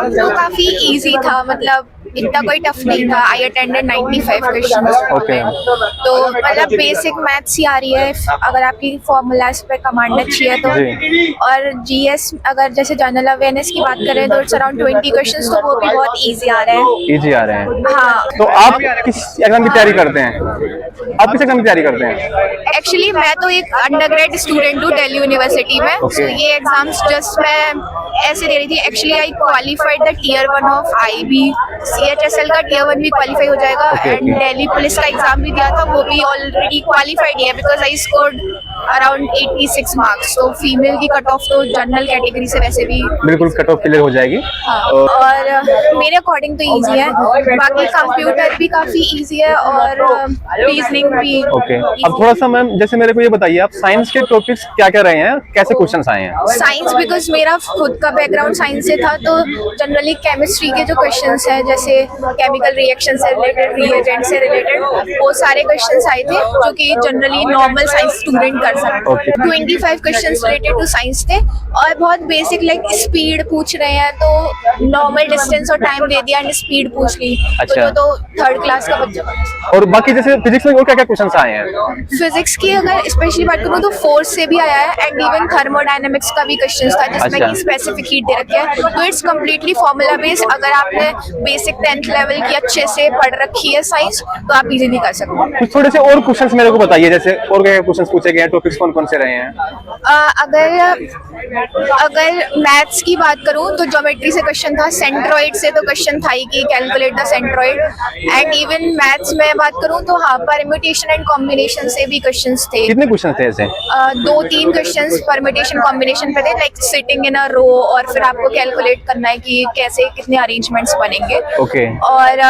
तो काफी इजी था, मतलब इतना कोई टफ नहीं था। I attended 95 questions. ओके। तो मतलब बेसिक मैथ्स ही आ रही है अगर आपकी फॉर्मूलाज पे कमांड अच्छी है तो। जी। और जीएस अगर जैसे जनरल अवेयरनेस की बात करें तो इट्स अराउंड 20 क्वेश्चंस, तो वो भी बहुत इजी आ रहे हैं। इजी आ रहे हैं। हाँ। तो आप किस एग्जाम की तैयारी करते हैं? आप किस एग्जाम की तैयारी करते हैं? एक्चुअली मैं तो एक अंडरग्रेड स्टूडेंट हूँ दिल्ली यूनिवर्सिटी में। Okay. So ये एग्जाम्स जस्ट मैं ऐसे दे रही थी। Actually I qualified the tier 1 of IB. CHSL का टियर 1 भी क्वालिफाई हो जाएगा। Okay, एंड दिल्ली पुलिस का एग्जाम भी दिया था, वो भी ऑलरेडी क्वालिफाइड है because I scored around 86 marks. तो फीमेल की कट ऑफ तो जनरल कैटेगरी से वैसे भी बिल्कुल कट ऑफ क्लियर हो जाएगी। हाँ। और मेरे अकॉर्डिंग तो इजी है। बाकी कंप्यूटर भी काफी इजी है और रीजनिंग भी। ओके। अब थोड़ा सा मैम जैसे मेरे को ये बताइए, आप साइंस के टॉपिक्स क्या क्या रहे हैं, कैसे क्वेश्चंस आए हैं? साइंस बिकॉज मेरा खुद का बैकग्राउंड साइंस से था, तो जनरली केमिस्ट्री के जो क्वेश्चंस हैं जैसे केमिकल रिएक्शन से रिलेटेड, रिएजेंट से रिलेटेड, वो सारे क्वेश्चंस आए थे जो कि जनरली नॉर्मल साइंस स्टूडेंट कर सकते Okay. हैं। 25 क्वेश्चंस रिलेटेड टू साइंस थे और बहुत बेसिक लाइक स्पीड पूछ रहे हैं तो नॉर्मल डिस्टेंस और टाइम दे दिया एंड स्पीड पूछ ली। अच्छा। तो थर्ड क्लास का बच्चा। और बाकी जैसे फिजिक्स में और क्या क्या क्वेश्चंस आए हैं? फिजिक्स की अगर स्पेशली बात करूँ तो फोर्स से भी आया है एंड इवन थर्मोडायनेमिक्स का भी क्वेश्चन था जिसमें अच्छा। कि स्पेसिफिक हीट दे रखे हैं। तो इट्स कम्प्लीटली फॉर्मूला बेस्ड। अगर आपने बेसिक 10th लेवल की अच्छे से पढ़ रखी है साइंस तो आप इजीली कर सकते हैं। कुछ थोड़े से और क्वेश्चंस मेरे को बताइए, जैसे और क्या क्वेश्चंस पूछे गए हैं, टॉपिक्स कौन कौन से रहे हैं? अगर मैथ्स की बात करूं तो ज्योमेट्री से क्वेश्चन था, सेंट्रॉइड से तो क्वेश्चन था ही कि calculate the centroid. And even maths में बात करूं तो हाँ, परम्यूटेशन एंड कॉम्बिनेशन से भी क्वेश्चंस थे। कितने क्वेश्चंस थे ऐसे? 2-3 क्वेश्चंस परम्यूटेशन कॉम्बिनेशन पे थे, लाइक सिटिंग इन अ रो, और फिर आपको कैलकुलेट करना है कि कैसे कितने अरेंजमेंट्स बनेंगे। ओके। और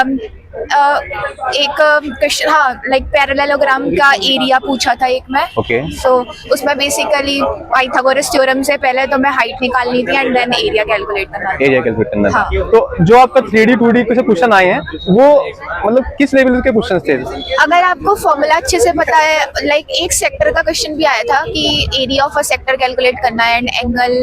एक क्वेश्चन हाँ लाइक पैरेललोग्राम का एरिया पूछा था एक में। ओके। सो उसमें बेसिकली पाइथागोरस थ्योरम से पहले तो मैं हाइट निकालनी थी एंड देन एरिया कैलकुलेट करना था। एरिया कैलकुलेट करना था। हाँ। तो जो आपका 3D 2D के क्वेश्चन आए हैं वो मतलब किस लेवल के क्वेश्चंस थे? अगर आपको फॉर्मूला अच्छे से पता है, लाइक एक सेक्टर का क्वेश्चन भी आया था कि area of a sector calculate करना है एंड एंगल,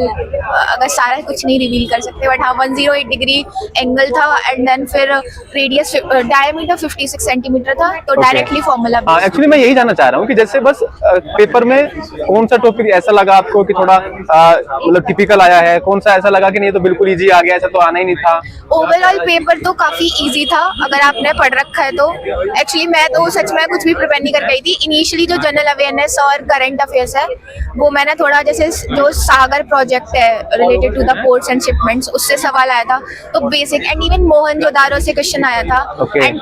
अगर सारा कुछ नहीं रिवील कर सकते बट हाँ 108 डिग्री एंगल था एंड देन फिर रेडियस डायमीटर 56 सेंटीमीटर था। तो डायरेक्टली फॉर्मूला। हाँ, एक्चुअली मैं यही जानना चाह रहा हूँ कि जैसे बस पेपर में कौन सा टॉपिक ऐसा लगा आपको कि थोड़ा मतलब टिपिकल आया है, कौन सा ऐसा लगा कि नहीं तो बिल्कुल इजी आ गया, ऐसा तो आना ही नहीं था? ओवरऑल पेपर तो काफी इजी था अगर आपने पढ़ रखा है तो। एक्चुअली मैं तो सच में कुछ भी प्रिपेयर नहीं कर गई थी। इनिशियली जो जनरल अवेयरनेस और करंट अफेयर्स है वो मैंने थोड़ा, जैसे जो सागर प्रोजेक्ट है related to the ports and shipments, उससे सवाल आया था तो बेसिक। एंड इवन मोहनजोदारो से क्वेश्चन आया था। Okay. एंड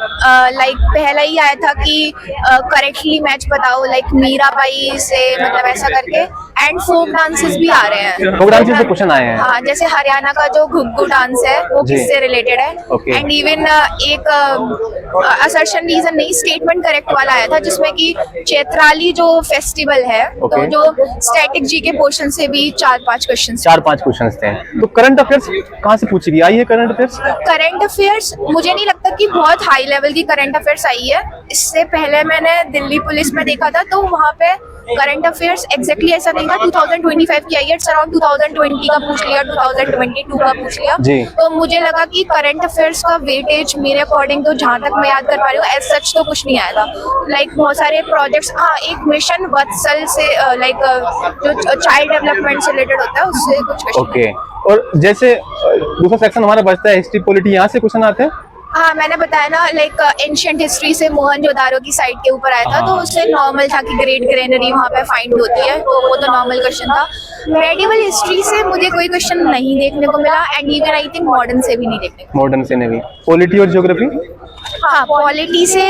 लाइक पहला ही आया था कि करेक्टली मैच बताओ, लाइक मीराबाई से मतलब ऐसा करके। एंड फोक डांसेस भी आ रहे हैं। फोक डांसेस से क्वेश्चन आए हैं? हाँ, जैसे हरियाणा का जो घुग्गू डांस है वो जी। किससे रिलेटेड है। Okay. एंड इवन एक असर्शन रीजन नहीं, स्टेटमेंट करेक्ट वाला आया था जिसमें कि चैत्राली जो फेस्टिवल है तो Okay. जो स्टैटिक जी के पोर्शन से भी 4-5 क्वेश्चन। 4-5 क्वेश्चंस थे। तो करंट अफेयर्स कहाँ से पूछी गई? आई है करंट अफेयर्स? करंट अफेयर्स मुझे नहीं लगता कि बहुत हाई लेवल की करंट अफेयर्स आई है। इससे पहले मैंने दिल्ली पुलिस में देखा था तो वहाँ पे करंट अफेयर्स एग्जैक्टली ऐसा नहीं था। 2025 की आई है, इट्स अराउंड 2020 का पूछ लिया, 2022 का पूछ लिया। जी। तो मुझे लगा कि करंट अफेयर्स का वेटेज मेरे अकॉर्डिंग तो जहाँ तक मैं याद कर पा रही हूँ एज सच तो कुछ नहीं आया था। लाइक बहुत सारे प्रोजेक्ट्स, हाँ एक मिशन वत्सल से लाइक जो चाइल्ड डेवलपमेंट से रिलेटेड होता है उससे कुछ क्वेश्चन। ओके। और जैसे दूसरा सेक्शन हमारा बचता है हिस्ट्री पॉलिटी, यहाँ से क्वेश्चन आते हैं? हाँ मैंने बताया ना, लाइक एंशिएंट हिस्ट्री से मोहनजोदारो की साइड के ऊपर आया था तो उससे नॉर्मल था कि ग्रेट ग्रेनरी वहाँ पे फाइंड होती है तो वो तो नॉर्मल क्वेश्चन था। मेडिवल हिस्ट्री से मुझे कोई क्वेश्चन नहीं देखने को मिला and even I think modern से भी नहीं देखने को। मॉडर्न से नहीं। पॉलिटी और ज्योग्राफी? हाँ पॉलिटी से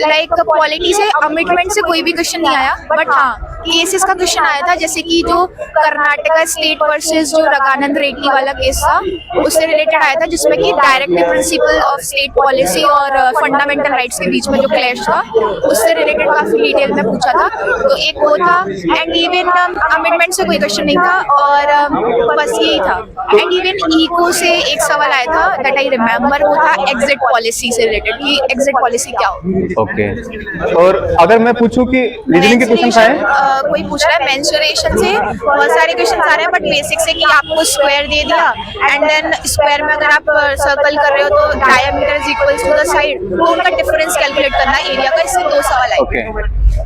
लाइक पॉलिटी से अमिटमेंट से कोई भी क्वेश्चन नहीं आया बट हाँ केसेस का क्वेश्चन आया था, जैसे कि जो कर्नाटका स्टेट वर्सेस जो रघुनाथ रेड्डी वाला केस था उससे रिलेटेड आया था जिसमें कि direct difference principle of state policy और फंडामेंटल राइट्स के बीच में जो क्लैश था उससे रिलेटेड काफी डिटेल में पूछा था। तो एक वो था, एंड इवन अमेंडमेंट से कोई क्वेश्चन नहीं था, और बस यही था। एंड इवन इको से एक सवाल आया था दैट आई रिमेम्बर, वो था एग्जिट पॉलिसी से रिलेटेड कि एग्जिट पॉलिसी क्या हो। ओके, और अगर मैं पूछूं कि रीजनिंग के क्वेश्चन आए हैं, कोई पूछ रहा है मेंसुरेशन से बहुत सारे क्वेश्चन आ रहे हैं, बट बेसिक से कि आपको स्क्वायर दे दिया एंड देन स्क्वायर में अगर आप सर्कल कर रहे हो तो diameter is equals to the side, वो उनका डिफरेंस कैलकुलेट करना है एरिया का। इससे 2 सवाल आए।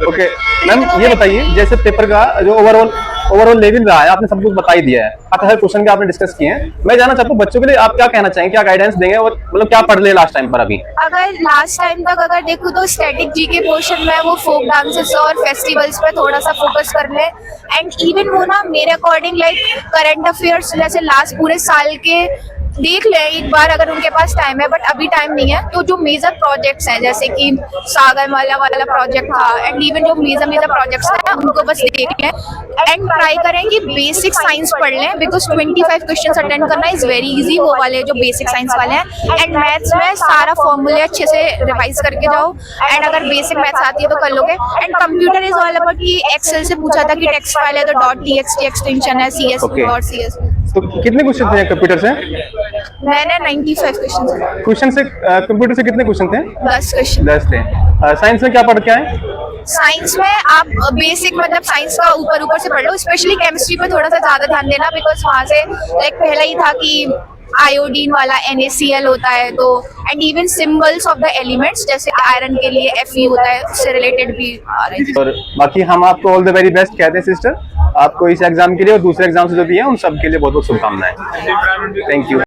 ओके मैम, ये बताइए जैसे पेपर का जो ओवरऑल लेवल रहा है, आपने सब कुछ बता ही दिया है, आप हर क्वेश्चन के आपने डिस्कस किए हैं। मैं जानना चाहता हूँ बच्चों के लिए आप क्या कहना चाहेंगे, क्या गाइडेंस देंगे, और मतलब क्या पढ़ ले लास्ट टाइम पर अभी? अगर लास्ट टाइम तक अगर देखूँ तो स्टैटिक जी के पोर्शन में वो फोक डांसेस और फेस्टिवल्स पे थोड़ा सा फोकस कर ले, एंड इवन वो ना मेरे अकॉर्डिंग लाइक करंट अफेयर्स जैसे लास्ट पूरे साल के देख ले एक बार अगर उनके पास टाइम है, बट अभी टाइम नहीं है। तो जो मेजर प्रोजेक्ट्स हैं जैसे कि सागरमाला वाला प्रोजेक्ट था, एंड इवन जो मेजर प्रोजेक्ट्स हैं उनको बस देख लें एंड ट्राई करें कि बेसिक साइंस पढ़ लें, बिकॉज 25 क्वेश्चन अटेंड करना इज वेरी इजी, वो वाले जो बेसिक साइंस वाले हैं। एंड मैथ्स में सारा फॉर्मूले अच्छे से रिवाइज करके जाओ, एंड अगर बेसिक मैथ्स आती है तो कर लोगे। And computer is all about कि एक्सेल से पूछा था कि टेक्स्ट फाइल है तो .txt एक्सटेंशन है, CS और CS। तो कितने क्वेश्चन थे कंप्यूटर से? मैंने 95 क्वेश्चन से कंप्यूटर से कितने क्वेश्चन थे? 10 क्वेश्चन। 10 थे। साइंस में क्या पढ़ के आए? साइंस में आप बेसिक मतलब साइंस का ऊपर से पढ़ लो, स्पेशली केमिस्ट्री पे थोड़ा सा ज्यादा ध्यान देना, बिकॉज वहाँ से लाइक पहला ही था कि आयोडीन वाला NaCl होता है, तो and even symbols of the elements जैसे आयरन के लिए Fe होता है, उससे रिलेटेड भी आ रहे थे। और बाकी हम आपको ऑल द वेरी बेस्ट कहते हैं सिस्टर, आपको इस एग्जाम के लिए और दूसरे एग्जाम से जो भी है उन सब के लिए बहुत बहुत शुभकामनाएं। Thank you.